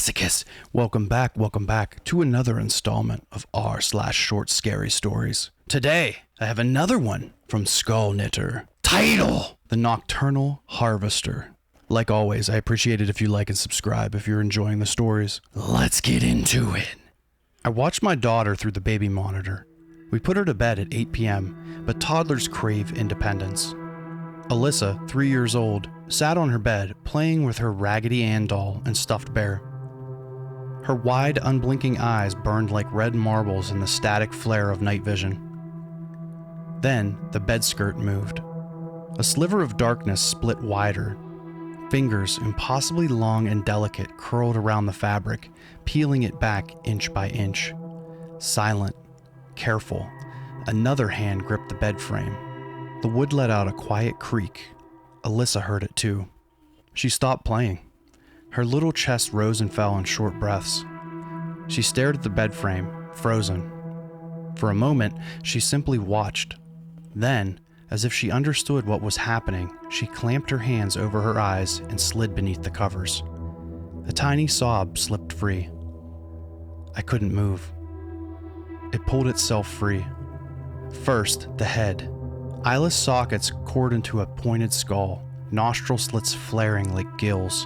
Masochist. Welcome back to another installment of r/short scary stories. Today, I have another one from Skull Knitter. Title: The Nocturnal Harvester. Like always, I appreciate it if you like and subscribe if you're enjoying the stories. Let's get into it. I watched my daughter through the baby monitor. We put her to bed at 8 p.m., but toddlers crave independence. Alyssa, 3 years old, sat on her bed playing with her Raggedy Ann doll and stuffed bear. Her wide, unblinking eyes burned like red marbles in the static flare of night vision. Then, the bed skirt moved. A sliver of darkness split wider. Fingers, impossibly long and delicate, curled around the fabric, peeling it back inch by inch. Silent, careful, another hand gripped the bed frame. The wood let out a quiet creak. Alyssa heard it too. She stopped playing. Her little chest rose and fell in short breaths. She stared at the bed frame, frozen. For a moment, she simply watched. Then, as if she understood what was happening, she clamped her hands over her eyes and slid beneath the covers. A tiny sob slipped free. I couldn't move. It pulled itself free. First, the head. Eyeless sockets cored into a pointed skull, nostril slits flaring like gills.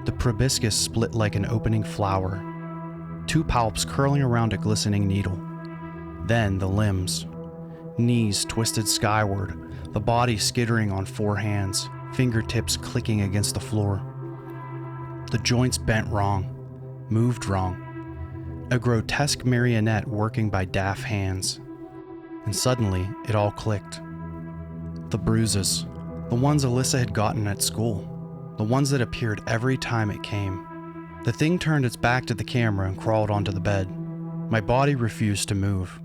The proboscis split like an opening flower. Two palps curling around a glistening needle. Then the limbs. Knees twisted skyward, the body skittering on four hands, fingertips clicking against the floor. The joints bent wrong, moved wrong. A grotesque marionette working by daft hands. And suddenly, it all clicked. The bruises. The ones Alyssa had gotten at school. The ones that appeared every time it came. The thing turned its back to the camera and crawled onto the bed. My body refused to move.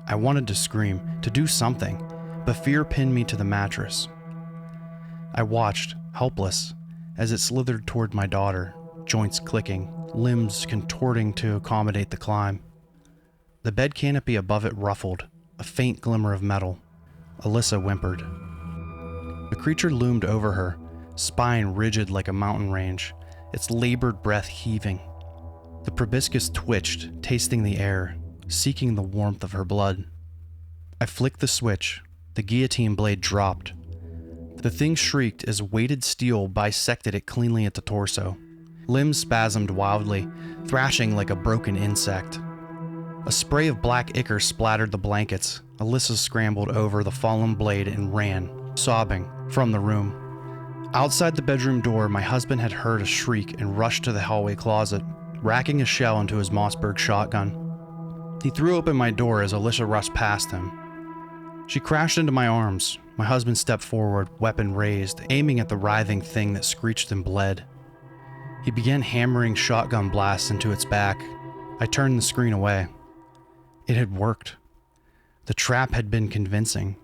I wanted to scream, to do something, but fear pinned me to the mattress. I watched, helpless, as it slithered toward my daughter, joints clicking, limbs contorting to accommodate the climb. The bed canopy above it ruffled, a faint glimmer of metal. Alyssa whimpered. The creature loomed over her, spine rigid like a mountain range, its labored breath heaving. The proboscis twitched, tasting the air, seeking the warmth of her blood. I flicked the switch. The guillotine blade dropped. The thing shrieked as weighted steel bisected it cleanly at the torso. Limbs spasmed wildly, thrashing like a broken insect. A spray of black ichor splattered the blankets. Alyssa scrambled over the fallen blade and ran, sobbing, from the room. Outside the bedroom door, my husband had heard a shriek and rushed to the hallway closet, racking a shell into his Mossberg shotgun. He threw open my door as Alyssa rushed past him. She crashed into my arms. My husband stepped forward, weapon raised, aiming at the writhing thing that screeched and bled. He began hammering shotgun blasts into its back. I turned the screen away. It had worked. The trap had been convincing.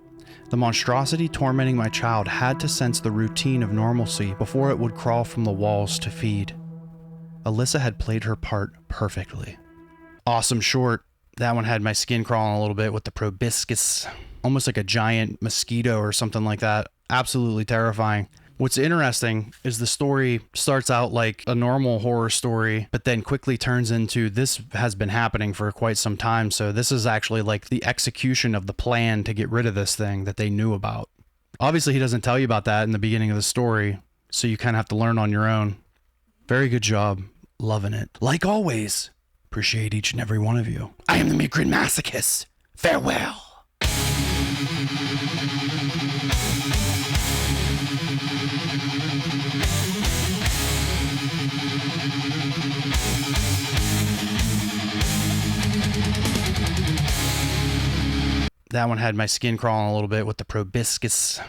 The monstrosity tormenting my child had to sense the routine of normalcy before it would crawl from the walls to feed. Alyssa had played her part perfectly. Awesome short. That one had my skin crawling a little bit with the proboscis. Almost like a giant mosquito or something like that. Absolutely terrifying. What's interesting is the story starts out like a normal horror story, but then quickly turns into this has been happening for quite some time. So this is actually like the execution of the plan to get rid of this thing that they knew about. Obviously, he doesn't tell you about that in the beginning of the story, so you kind of have to learn on your own. Very good job. Loving it. Like always, appreciate each and every one of you. I am the Midgrid Masochist. Farewell. That one had my skin crawling a little bit with the proboscis.